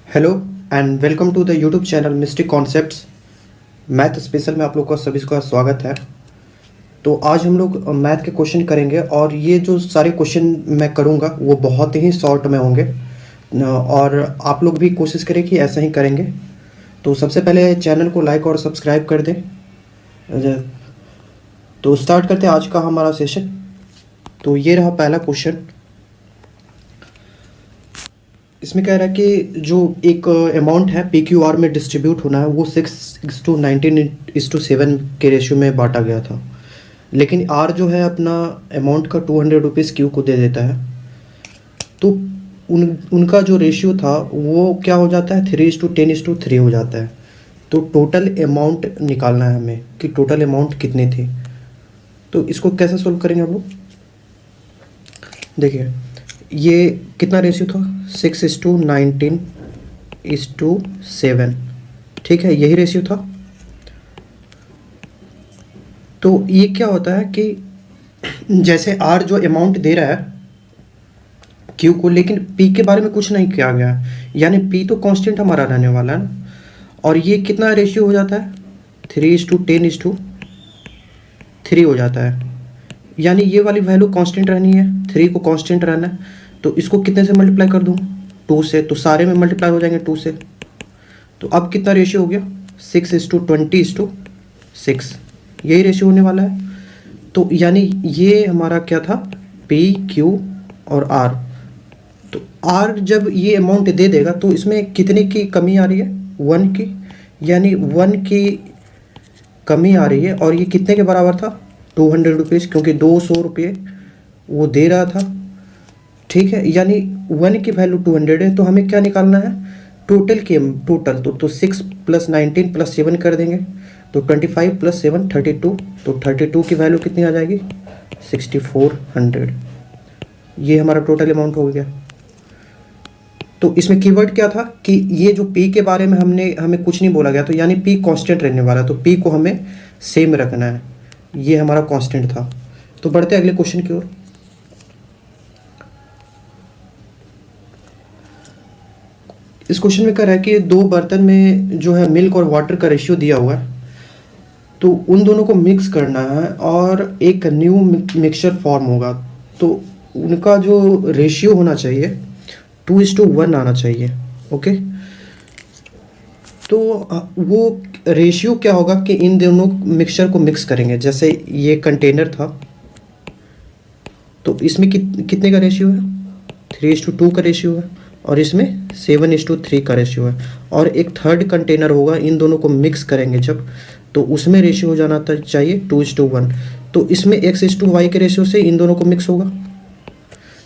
Hello and welcome to the YouTube channel Mystic Concepts. Math special में आप लोग का सभी का स्वागत है। तो आज हम लोग मैथ के क्वेश्चन करेंगे और ये जो सारे क्वेश्चन मैं करूँगा वो बहुत ही शॉर्ट में होंगे और आप लोग भी कोशिश करें कि ऐसा ही करेंगे। तो सबसे पहले चैनल को लाइक और सब्सक्राइब कर दें। तो स्टार्ट करते हैं आज का हमारा सेशन। तो ये रहा पहला क्वेश्चन। इसमें कह रहा है कि जो एक अमाउंट है पी क्यू आर में डिस्ट्रीब्यूट होना है वो 6:19:7 के रेशियो में बांटा गया था, लेकिन आर जो है अपना अमाउंट का 200 रुपीज़ क्यू को दे देता है। तो उनका जो रेशियो था वो क्या हो जाता है, 3:10:3 हो जाता है। तो टोटल अमाउंट निकालना है हमें कि टोटल अमाउंट कितनी थी। तो इसको कैसे सोल्व करेंगे हम लोग। देखिए ये कितना रेशियो था, 6:19:7। ठीक है, यही रेशियो था। तो ये क्या होता है कि जैसे आर जो अमाउंट दे रहा है क्यू को, लेकिन पी के बारे में कुछ नहीं किया गया है, यानी पी तो कांस्टेंट हमारा रहने वाला है ना। और ये कितना रेशियो हो जाता है, 3:10:3 हो जाता है, यानी ये वाली वैल्यू कांस्टेंट रहनी है, 3 को कांस्टेंट रहना है। तो इसको कितने से मल्टीप्लाई कर दूँ, 2 से। तो सारे में मल्टीप्लाई हो जाएंगे 2 से। तो अब कितना रेशियो हो गया, 6:20:6, यही रेशियो होने वाला है। तो यानी ये हमारा क्या था, पी क्यू और आर। तो आर जब ये अमाउंट दे देगा तो इसमें कितने की कमी आ रही है, 1 की, यानी 1 की कमी आ रही है। और ये कितने के बराबर था, 200 रुपीज़, क्योंकि 200 रुपये वो दे रहा था। ठीक है, यानी 1 की वैल्यू 200 है। तो हमें क्या निकालना है, टोटल की, टोटल। तो 6 + 19 + 7 कर देंगे, तो 25 + 7 32। तो 32 की वैल्यू कितनी आ जाएगी, 6400। ये हमारा टोटल अमाउंट हो गया। तो इसमें कीवर्ड क्या था कि ये जो पी के बारे में हमें कुछ नहीं बोला गया, तो यानी पी कांस्टेंट रहने वाला, तो पी को हमें सेम रखना है। ये हमारा कांस्टेंट था। तो बढ़ते हैं अगले क्वेश्चन की ओर। इस क्वेश्चन में कह रहा है कि 2 बर्तन में जो है मिल्क और वाटर का रेशियो दिया हुआ है, तो उन दोनों को मिक्स करना है और एक न्यू मिक्सचर फॉर्म होगा। तो उनका जो रेशियो होना चाहिए 2:1 आना चाहिए। ओके, तो वो रेशियो क्या होगा कि इन दोनों मिक्सचर को मिक्स करेंगे। जैसे ये कंटेनर था, तो इसमें कितने का रेशियो है, 3:2 का रेशियो है, और इसमें 7:3 का रेशियो है। और एक थर्ड कंटेनर होगा, इन दोनों को मिक्स करेंगे जब, तो उसमें रेशियो हो जाना चाहिए 2:1। तो इसमें x:y के रेशियो से इन दोनों को मिक्स होगा,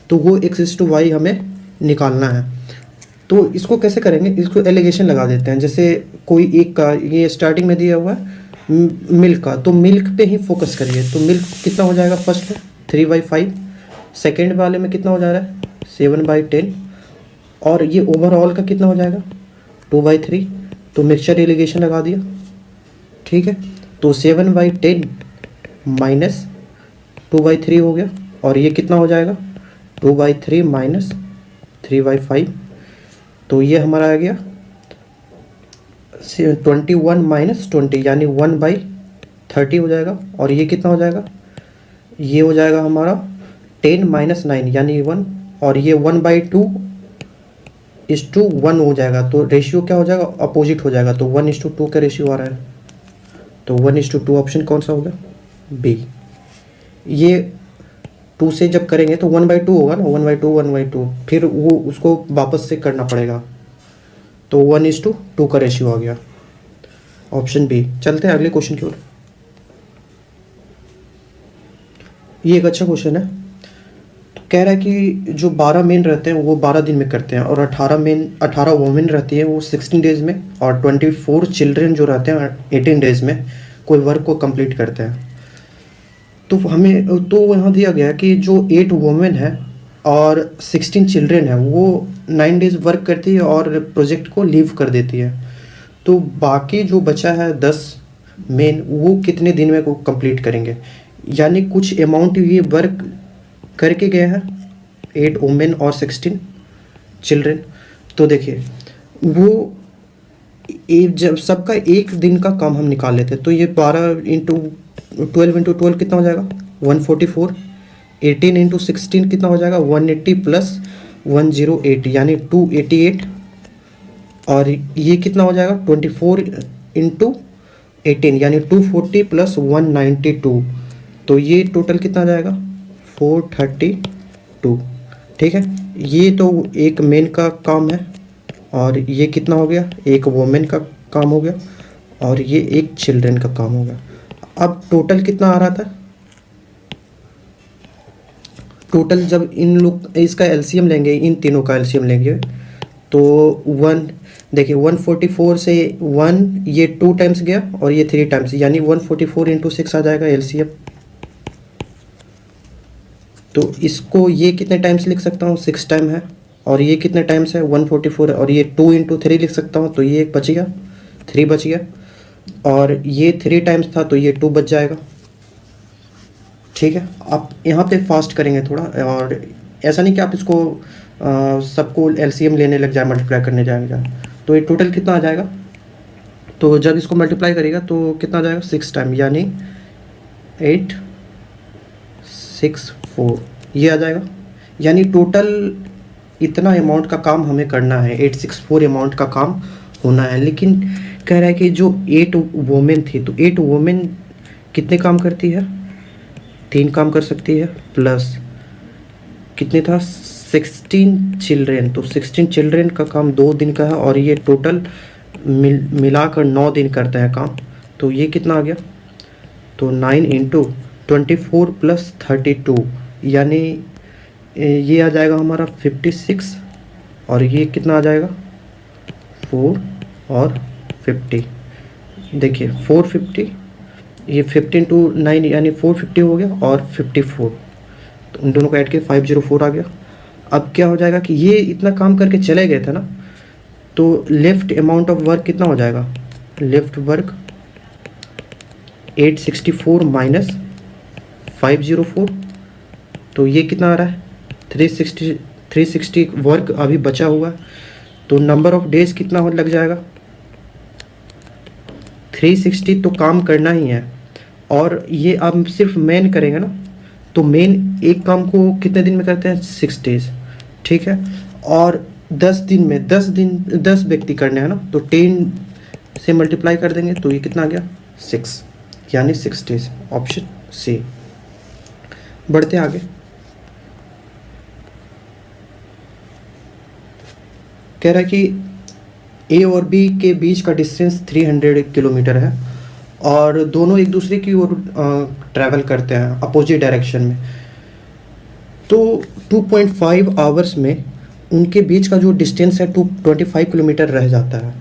तो वो x:y हमें निकालना है। तो इसको कैसे करेंगे, इसको एलिगेशन लगा देते हैं। जैसे कोई एक का, ये स्टार्टिंग में दिया हुआ है मिल्क का, तो मिल्क पे ही फोकस करिए। तो मिल्क कितना हो जाएगा, फर्स्ट में 3/5, सेकेंड वाले में कितना हो जा रहा है 7/10, और ये ओवरऑल का कितना हो जाएगा 2/3। तो मिक्सचर एलिगेशन लगा दिया। ठीक है, तो 7/10 माइनस 2/3 हो गया, और ये कितना हो जाएगा 2/3 माइनस 3/5। तो ये हमारा आ गया 21 माइनस 20, यानी 1/30 हो जाएगा। और ये कितना हो जाएगा, ये हो जाएगा हमारा 10 माइनस 9, यानी 1। और ये 1/2:1 हो जाएगा। तो रेशियो क्या हो जाएगा, अपोजिट हो जाएगा। तो 1:2 का रेशियो आ रहा है। तो 1:2 ऑप्शन कौन सा होगा, बी। ये 2 से जब करेंगे तो 1/2 होगा ना, 1/2, फिर वो उसको वापस से करना पड़ेगा। तो 1:2 का रेशियो आ गया, ऑप्शन बी। चलते हैं अगले क्वेश्चन की ओर। ये एक अच्छा क्वेश्चन है। तो कह रहा है कि जो 12 मेन रहते हैं वो 12 दिन में करते हैं, और 18 वोमेन रहती है वो 16 डेज में, और 24 चिल्ड्रेन जो रहते हैं 18 डेज में कोई वर्क को कंप्लीट करते हैं। तो हमें तो यहाँ दिया गया है कि जो 8 वोमेन है और 16 चिल्ड्रेन है वो 9 डेज वर्क करती है और प्रोजेक्ट को लीव कर देती है। तो बाकी जो बचा है 10 मेन, वो कितने दिन में को कंप्लीट करेंगे, यानी कुछ अमाउंट ये वर्क करके गए हैं 8 वुमेन और 16 चिल्ड्रेन। तो देखिए वो जब सबका एक दिन का काम हम निकाल लेते हैं, तो ये 12 × 12 कितना हो जाएगा 144। 18 × 16 कितना हो जाएगा 180 प्लस 108 यानी 288। और ये कितना हो जाएगा 24 × 18 यानी 240 प्लस 192। तो ये टोटल कितना आ जाएगा 432। ठीक है, ये तो एक मेन का काम है, और ये कितना हो गया एक वोमेन का काम हो गया, और ये एक चिल्ड्रन का काम हो गया। अब टोटल कितना आ रहा था, टोटल जब इन लोग इसका एलसीएम लेंगे, इन तीनों का एलसीएम लेंगे, तो 1 देखिए 144 से 1 ये 2 टाइम्स गया और ये 3 टाइम्स, यानी 144 × 6 आ जाएगा एलसीएम। तो इसको ये कितने टाइम्स लिख सकता हूँ 6 टाइम है, और ये कितने टाइम्स है 144 है, और ये 2 × 3 लिख सकता हूँ, तो ये एक बच गया 3 बच गया, और ये 3 टाइम्स था तो ये 2 बच जाएगा। ठीक है, आप यहाँ पे फास्ट करेंगे थोड़ा, और ऐसा नहीं कि आप इसको सबको एलसीएम लेने लग जाए, मल्टीप्लाई करने जाएगा। तो ये टोटल कितना आ जाएगा, तो जब इसको मल्टीप्लाई करेगा तो कितना आ जाएगा 6 टाइम यानी 864 ये आ जाएगा। यानी टोटल इतना अमाउंट का काम हमें करना है, 864 अमाउंट का काम होना है। लेकिन कह रहा है कि जो 8 वोमेन थी, तो 8 वोमेन कितने काम करती है 3 काम कर सकती है, प्लस कितने था 16 चिल्ड्रेन, तो 16 चिल्ड्रेन का काम 2 दिन का है, और ये टोटल मिलाकर 9 दिन करते हैं काम। तो ये कितना आ गया, तो 9 × 24 प्लस 32 यानी ये आ जाएगा हमारा 56, और ये कितना आ जाएगा 4 और 50। देखिए 450, ये 15 × 9 यानी 450 हो गया, और 54, तो उन दोनों को ऐड किया 504 आ गया। अब क्या हो जाएगा कि ये इतना काम करके चले गए थे ना, तो लेफ्ट अमाउंट ऑफ वर्क कितना हो जाएगा, लेफ्ट वर्क 864 माइनस 504, तो ये कितना आ रहा है 360 वर्क अभी बचा हुआ है। तो नंबर ऑफ डेज कितना हो लग जाएगा 360, तो काम करना ही है। और ये आप सिर्फ मेन करेंगे ना, तो मेन एक काम को कितने दिन में करते हैं 6 डेज। ठीक है, और 10 दिन में 10 व्यक्ति करने हैं ना, तो 10 से मल्टीप्लाई कर देंगे, तो ये कितना आ गया 6 यानी 6 डेज, ऑप्शन सी। बढ़ते आगे, कह रहा है कि ए और बी के बीच का डिस्टेंस 300 किलोमीटर है, और दोनों एक दूसरे की ओर ट्रैवल करते हैं अपोजिट डायरेक्शन में। तो 2.5 आवर्स में उनके बीच का जो डिस्टेंस है 25 किलोमीटर रह जाता है।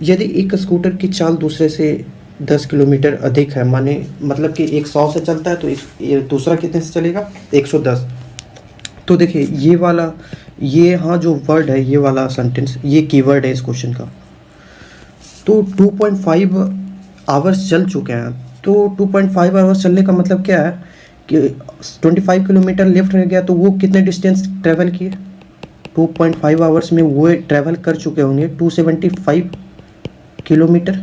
यदि एक स्कूटर की चाल दूसरे से 10 किलोमीटर अधिक है, माने मतलब कि एक 100 से चलता है, तो ये दूसरा कितने से चलेगा 110। तो देखिए ये वाला, ये हाँ जो वर्ड है, ये वाला सेंटेंस, ये कीवर्ड है इस क्वेश्चन का। तो 2.5 आवर्स चल चुके हैं, तो 2.5 आवर्स चलने का मतलब क्या है कि 25 किलोमीटर लेफ्ट रह गया, तो वो कितने डिस्टेंस ट्रैवल किए 2.5 आवर्स में वो ट्रैवल कर चुके होंगे 275 किलोमीटर।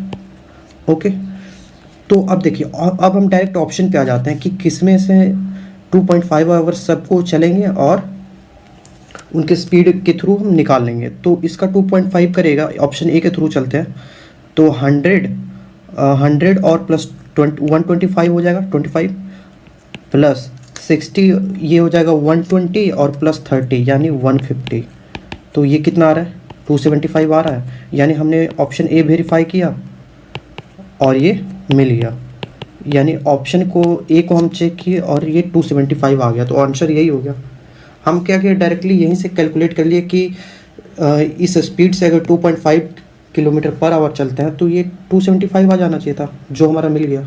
ओके, तो अब देखिए अब हम डायरेक्ट ऑप्शन पे आ जाते हैं कि किसमें से 2.5 आवर्स सबको चलेंगे और उनके स्पीड के थ्रू हम निकाल लेंगे। तो इसका 2.5 करेगा, ऑप्शन ए के थ्रू चलते हैं, तो 100 और प्लस 125 हो जाएगा 25 प्लस 60 ये हो जाएगा 120 और प्लस 30 यानी 150। तो ये कितना आ रहा है 275 आ रहा है, यानी हमने ऑप्शन ए वेरीफाई किया और ये मिल गया, यानी ऑप्शन को ए को हम चेक किए और ये 275 आ गया, तो आंसर यही हो गया। हम क्या किए डायरेक्टली यहीं से कैलकुलेट कर लिए कि इस स्पीड से अगर 2.5 किलोमीटर पर आवर चलते हैं तो ये 275 आ जाना चाहिए था, जो हमारा मिल गया।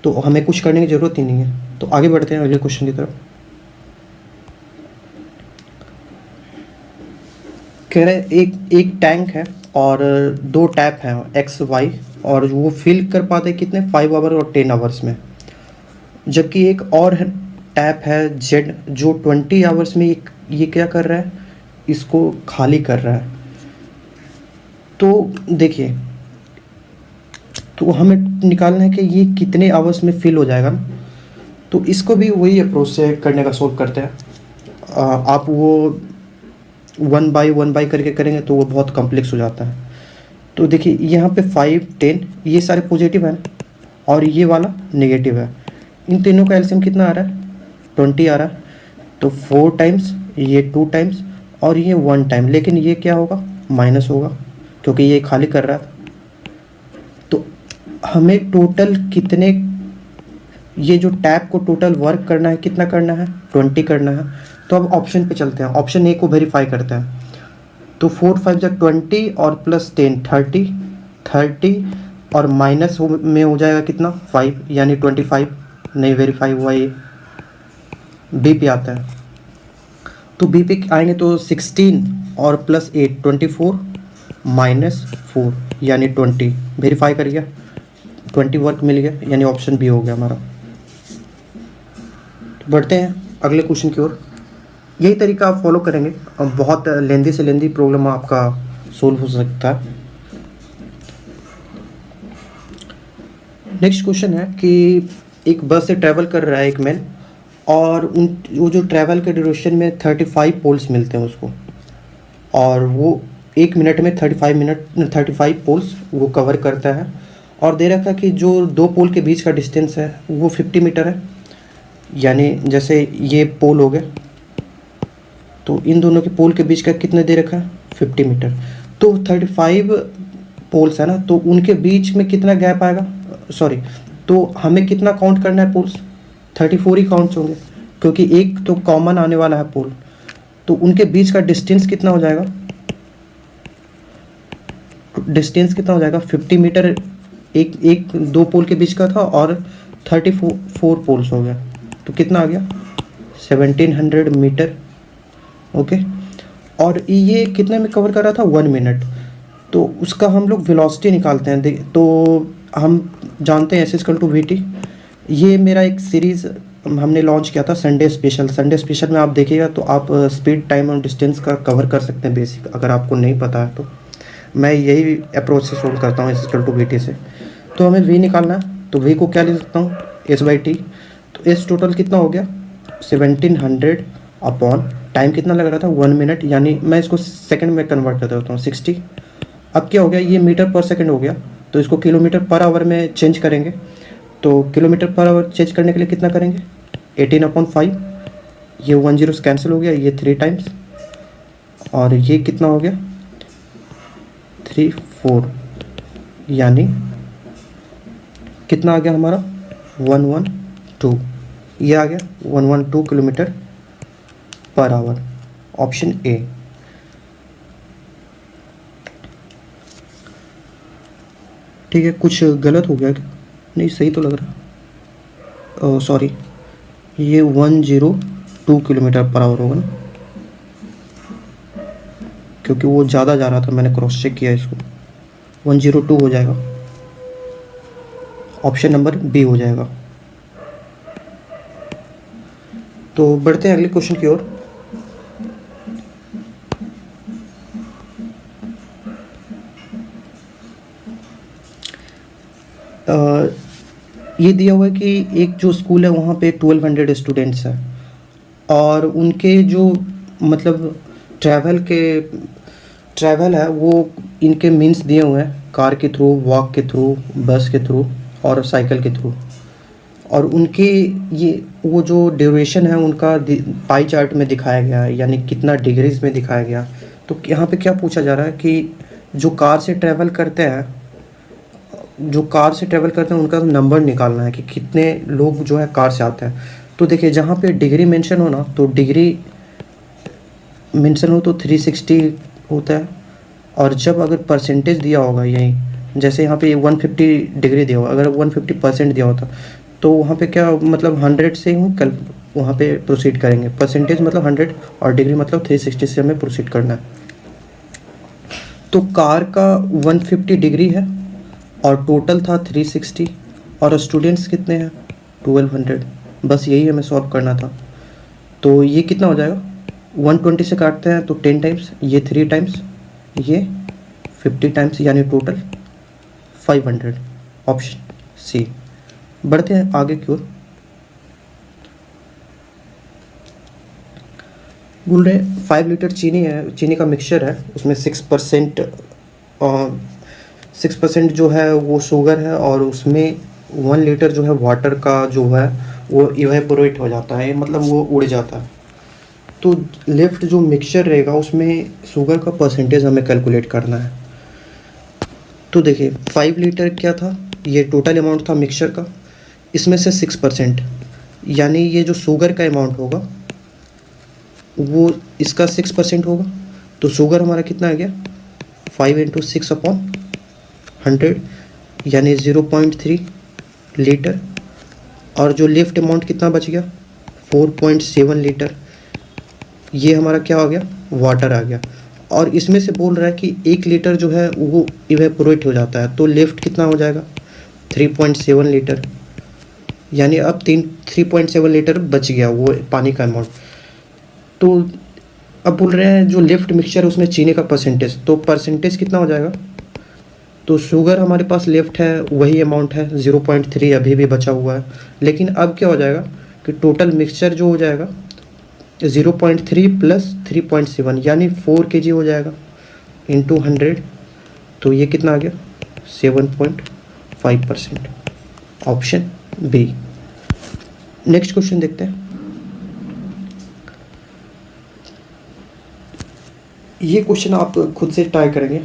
तो हमें कुछ करने की ज़रूरत ही नहीं है। तो आगे बढ़ते हैं अगले क्वेश्चन की तरफ। कह रहे एक टैंक है और 2 टैप हैं एक्स वाई, और वो फिल कर पाते कितने 5 आवर और 10 आवर्स में, जबकि एक और टैप है जेड जो 20 आवर्स में ये क्या कर रहा है, इसको खाली कर रहा है। तो देखिए, तो हमें निकालना है कि ये कितने आवर्स में फिल हो जाएगा ना। तो इसको भी वही अप्रोच से करने का सोल्व करते हैं। आप वो 1 बाई करके करेंगे तो वो बहुत कॉम्प्लेक्स हो जाता है। तो देखिए यहाँ पे 5, 10 ये सारे पॉजिटिव हैं और ये वाला नेगेटिव है। इन तीनों का एलसीएम कितना आ रहा है? 20 आ रहा है। तो 4 टाइम्स, ये 2 टाइम्स और ये 1 टाइम, लेकिन ये क्या होगा? माइनस होगा क्योंकि ये खाली कर रहा था। तो हमें टोटल कितने, ये जो टैब को टोटल वर्क करना है कितना करना है? 20 करना है। तो अब ऑप्शन पे चलते हैं, ऑप्शन ए को वेरीफाई करते हैं। तो 4 5 जा 20 और प्लस 10 30 और माइनस में हो जाएगा कितना? 5 यानी 25। नहीं वेरीफाई हुआ ये। बी पे आता है, तो बी पे आएंगे तो 16 और प्लस 8 24 माइनस 4 यानी 20। वेरीफाई कर गया, 20 वर्क मिल गया यानी ऑप्शन बी हो गया हमारा। तो बढ़ते हैं अगले क्वेश्चन की ओर। यही तरीका आप फॉलो करेंगे और बहुत लेंदी से लेंदी प्रॉब्लम आपका सोल्व हो सकता है। नेक्स्ट क्वेश्चन है कि एक बस से ट्रैवल कर रहा है एक मैन, और वो जो ट्रैवल के ड्यूरेशन में 35 पोल्स मिलते हैं उसको, और वो 1 मिनट में 35 पोल्स वो कवर करता है। और दे रखा है कि जो 2 पोल के बीच का डिस्टेंस है वो 50 मीटर है। यानी जैसे ये पोल हो गया, तो इन दोनों के पोल के बीच का कितना दे रखा है? 50 मीटर। तो 35 पोल्स है ना, तो उनके बीच में कितना गैप आएगा? सॉरी, तो हमें कितना काउंट करना है पोल्स? 34 ही काउंट्स होंगे क्योंकि एक तो कॉमन आने वाला है पोल। तो उनके बीच का डिस्टेंस कितना हो जाएगा? डिस्टेंस कितना हो जाएगा? 50 मीटर एक 2 पोल के बीच का था और 34 पोल्स हो गया, तो कितना आ गया? 1700 मीटर। ओके, और ये कितने में कवर कर रहा था? 1 मिनट। तो उसका हम लोग वेलोसिटी निकालते हैं। तो हम जानते हैं S=VT। ये मेरा एक सीरीज़ हमने लॉन्च किया था संडे स्पेशल में आप देखिएगा तो आप स्पीड, टाइम और डिस्टेंस का कवर कर सकते हैं बेसिक। अगर आपको नहीं पता है तो मैं यही अप्रोच से सोल्व करता हूँ S=VT से। तो हमें V निकालना है, तो V को क्या ले सकता हूँ? S/T। तो S टोटल कितना हो गया? 1700 अपॉन टाइम कितना लग रहा था? 1 मिनट, यानी मैं इसको सेकंड में कन्वर्ट कर देता हूँ 60। अब क्या हो गया? ये मीटर पर सेकंड हो गया, तो इसको किलोमीटर पर आवर में चेंज करेंगे। तो किलोमीटर पर आवर चेंज करने के लिए कितना करेंगे? 18/5। ये 1 0 कैंसिल हो गया, ये 3 टाइम्स, और ये कितना हो गया? 3 4, यानी कितना आ गया हमारा? 112। ये आ गया 112 kilometre per hour. Option A. ठीक है, कुछ गलत हो गया क्या? नहीं, सही तो लग रहा। सॉरी, ये 102 किलोमीटर पर आवर होगा ना, क्योंकि वो ज़्यादा जा रहा था, मैंने क्रॉस चेक किया इसको। 102 हो जाएगा, ऑप्शन नंबर बी हो जाएगा। तो बढ़ते हैं अगले क्वेश्चन की ओर। ये दिया हुआ है कि एक जो स्कूल है वहाँ पे 1200 स्टूडेंट्स हैं, और उनके जो मतलब ट्रैवल है वो इनके मीन्स दिए हुए हैं, कार के थ्रू, वॉक के थ्रू, बस के थ्रू और साइकिल के थ्रू। और उनके ये वो जो ड्यूरेशन है उनका पाई चार्ट में दिखाया गया है, यानी कितना डिग्रीज में दिखाया गया। तो यहाँ पे क्या पूछा जा रहा है कि जो कार से ट्रैवल करते हैं उनका नंबर निकालना है कि कितने लोग जो है कार से आते हैं। तो देखिए जहाँ पे डिग्री मेंशन हो ना, तो डिग्री मेंशन हो तो 360 होता है, और जब अगर परसेंटेज दिया होगा यहीं, जैसे यहाँ पे 150 डिग्री दिया होगा, अगर 150% दिया होता तो वहाँ पे क्या मतलब 100 से ही कल वहाँ पे प्रोसीड करेंगे। परसेंटेज मतलब 100 और डिग्री मतलब 360 से हमें प्रोसीड करना है। तो कार का 150 डिग्री है और टोटल था 360, और स्टूडेंट्स कितने हैं? 1200। बस यही हमें सॉल्व करना था। तो ये कितना हो जाएगा? 120 से काटते हैं तो 10 टाइम्स, ये 3 टाइम्स, ये 50 टाइम्स यानी टोटल 500, ऑप्शन सी। बढ़ते हैं आगे की ओर। बोल रहे 5 लीटर चीनी है, चीनी का मिक्सचर है, उसमें 6% जो है वो शुगर है, और उसमें 1 लीटर जो है वाटर का जो है वो इवेपोरेट हो जाता है, मतलब वो उड़ जाता है। तो लेफ्ट जो मिक्सचर रहेगा उसमें शुगर का परसेंटेज हमें कैलकुलेट करना है। तो देखिए 5 लीटर क्या था, ये टोटल अमाउंट था मिक्सचर का, इसमें से 6%, यानी ये जो शुगर का अमाउंट होगा वो इसका 6% होगा। तो शुगर हमारा कितना आ गया, 5 इंटू 6/100 यानी 0.3 लीटर। और जो लेफ्ट अमाउंट कितना बच गया, 4.7 लीटर, ये हमारा क्या हो गया, वाटर आ गया। और इसमें से बोल रहा है कि 1 लीटर जो है वो इवेपोरेट हो जाता है, तो लेफ्ट कितना हो जाएगा, 3.7 लीटर, यानी अब 3.7 लीटर बच गया वो पानी का अमाउंट। तो अब बोल रहे हैं जो लेफ्ट मिक्सचर है उसमें चीनी का परसेंटेज, तो परसेंटेज कितना हो जाएगा, तो शुगर हमारे पास लेफ्ट है वही अमाउंट है 0.3 अभी भी बचा हुआ है। लेकिन अब क्या हो जाएगा कि टोटल मिक्सचर जो हो जाएगा 0.3 प्लस 3.7 यानी 4 kg हो जाएगा इंटू 100, तो ये कितना आ गया, 7.5%, ऑप्शन बी। नेक्स्ट क्वेश्चन देखते हैं। ये क्वेश्चन आप खुद से ट्राई करेंगे,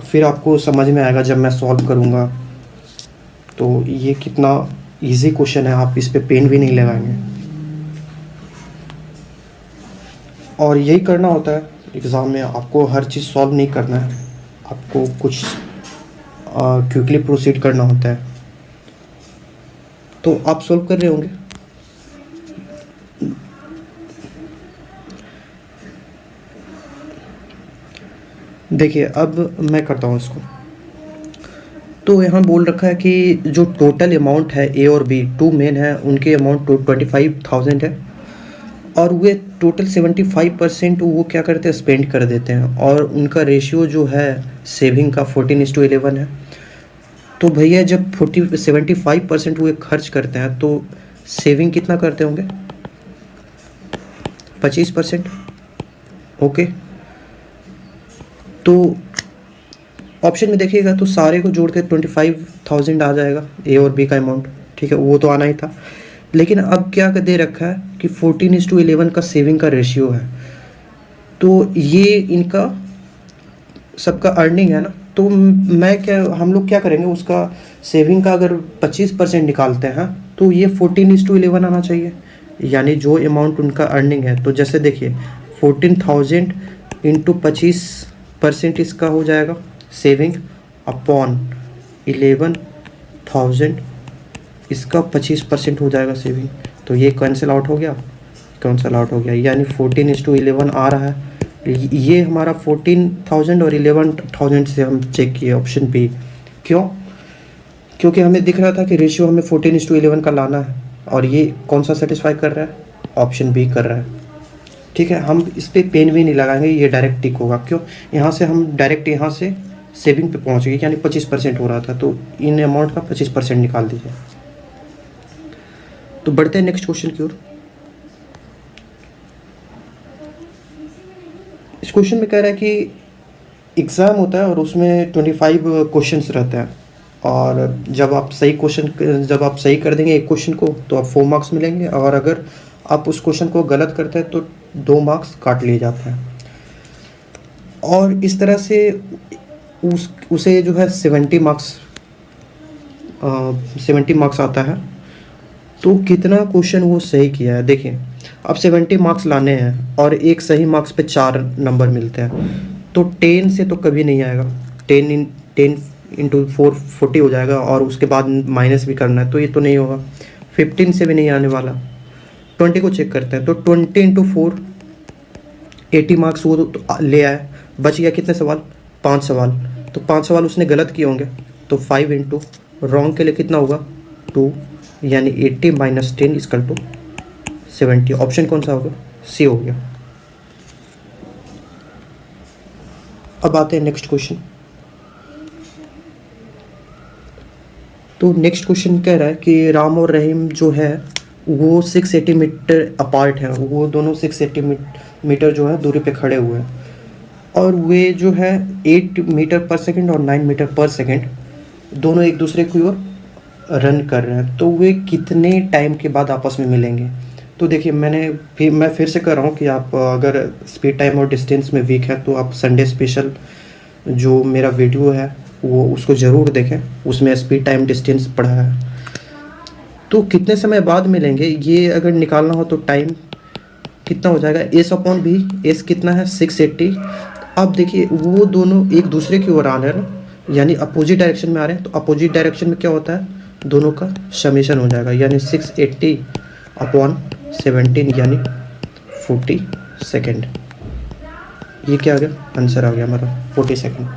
फिर आपको समझ में आएगा जब मैं सॉल्व करूँगा। तो ये कितना इजी क्वेश्चन है, आप इस पे पेन भी नहीं लगाएंगे। और यही करना होता है एग्ज़ाम में, आपको हर चीज़ सॉल्व नहीं करना है, आपको कुछ क्विकली प्रोसीड करना होता है। तो आप सॉल्व कर रहे होंगे। देखिए अब मैं करता हूँ इसको। तो यहाँ बोल रखा है कि जो टोटल अमाउंट है ए और बी, 2 मेन है, उनके अमाउंट 25,000 है, और वे टोटल 75% वो क्या करते हैं, स्पेंड कर देते हैं, और उनका रेशियो जो है सेविंग का 14:11 है। तो भैया जब 75% वो खर्च करते हैं तो सेविंग कितना करते होंगे, 25%। ओके, तो ऑप्शन में देखिएगा तो सारे को जोड़ के 25,000 आ जाएगा, ए और बी का अमाउंट, ठीक है, वो तो आना ही था। लेकिन अब क्या दे रखा है कि 14:11 का सेविंग का रेशियो है, तो ये इनका सबका अर्निंग है ना। तो हम लोग क्या करेंगे, उसका सेविंग का अगर 25% निकालते हैं तो ये 14:11 आना चाहिए, यानी जो अमाउंट उनका अर्निंग है। तो जैसे देखिए 14,000 इंटू 25% इसका हो जाएगा सेविंग, अपॉन 11,000 इसका 25% हो जाएगा सेविंग। तो ये कैंसिल आउट हो गया, कैंसिल आउट हो गया, यानी 14:11 आ रहा है। ये हमारा 14,000 और 11,000 से हम चेक किए, ऑप्शन बी। क्यों, क्योंकि हमें दिख रहा था कि रेशियो हमें 14:11 का लाना है, और ये कौन सा सेटिस्फाई कर रहा है, ऑप्शन बी कर रहा है। ठीक है, हम इस पर पेन भी नहीं लगाएंगे, ये डायरेक्ट टिक होगा। क्यों, यहाँ से हम डायरेक्ट यहाँ से सेविंग पे पहुँच गए, यानी 25% हो रहा था, तो इन अमाउंट का 25% निकाल दीजिए। तो बढ़ते हैं नेक्स्ट क्वेश्चन की ओर। इस क्वेश्चन में कह रहा है कि एग्ज़ाम होता है और उसमें 25 क्वेश्चंस रहते हैं, और जब आप सही कर देंगे एक क्वेश्चन को तो आप 4 मार्क्स मिलेंगे, और अगर आप उस क्वेश्चन को गलत करते हैं तो 2 मार्क्स काट लिए जाते हैं। और इस तरह से उसे जो है 70 मार्क्स आता है। तो कितना क्वेश्चन वो सही किया है, देखिए अब 70 मार्क्स लाने हैं और एक सही मार्क्स पे 4 नंबर मिलते हैं, तो 10 से तो कभी नहीं आएगा, 10 इंटू 4 40 हो जाएगा, और उसके बाद माइनस भी करना है, तो ये तो नहीं होगा। 15 से भी नहीं आने वाला। 20 को चेक करते हैं, तो 20 इंटू 4 80 मार्क्स वो तो ले आए। बच गया कितने सवाल, 5 सवाल, तो 5 सवाल उसने गलत किए होंगे, तो 5 इंटू रॉन्ग के लिए कितना होगा, 2, यानी 80 माइनस 10 इक्वल टू 70। ऑप्शन कौन सा होगा, सी हो गया। अब आते हैं नेक्स्ट क्वेश्चन। तो नेक्स्ट क्वेश्चन कह रहा है कि राम और रहीम जो है वो 680 मीटर अपार्ट है, वो दोनों 680 मीटर जो है दूरी पे खड़े हुए हैं, और वे जो है 8 मीटर पर सेकंड और 9 मीटर पर सेकंड दोनों एक दूसरे की ओर रन कर रहे हैं, तो वे कितने टाइम के बाद आपस में मिलेंगे। तो देखिए मैं फिर से कर रहा हूँ कि आप अगर स्पीड टाइम और डिस्टेंस में वीक है तो आप संडे स्पेशल जो मेरा वीडियो है वो उसको ज़रूर देखें, उसमें स्पीड टाइम डिस्टेंस पढ़ा है। तो कितने समय बाद मिलेंगे ये अगर निकालना हो तो टाइम कितना हो जाएगा, एस अपॉन भी, एस कितना है 680। अब देखिए वो दोनों एक दूसरे की ओर आ रहे हैं ना, यानी अपोजिट डायरेक्शन में आ रहे हैं, तो अपोजिट डायरेक्शन में क्या होता है, दोनों का समेशन हो जाएगा, यानी 680 अपॉन 17 यानी 40 सेकेंड। ये क्या आ गया, आंसर आ गया हमारा 40 सेकेंड।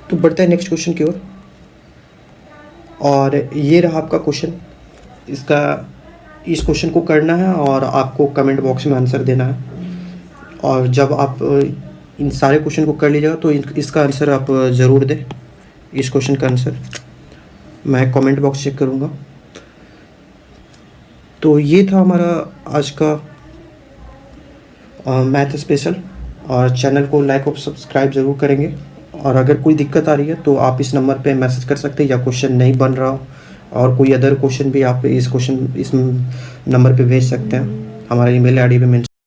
तो बढ़ते हैं नेक्स्ट क्वेश्चन की ओर, और ये रहा आपका क्वेश्चन। इस क्वेश्चन को करना है और आपको कमेंट बॉक्स में आंसर देना है, और जब आप इन सारे क्वेश्चन को कर लीजिएगा तो इसका आंसर आप ज़रूर दें। इस क्वेश्चन का आंसर मैं कमेंट बॉक्स चेक करूँगा। तो ये था हमारा आज का मैथ स्पेशल, और चैनल को लाइक और सब्सक्राइब ज़रूर करेंगे, और अगर कोई दिक्कत आ रही है तो आप इस नंबर पे मैसेज कर सकते हैं, या क्वेश्चन नहीं बन रहा हो और कोई अदर क्वेश्चन भी आप इस नंबर पे भेज सकते हैं। हमारा ईमेल आईडी भी मेंशन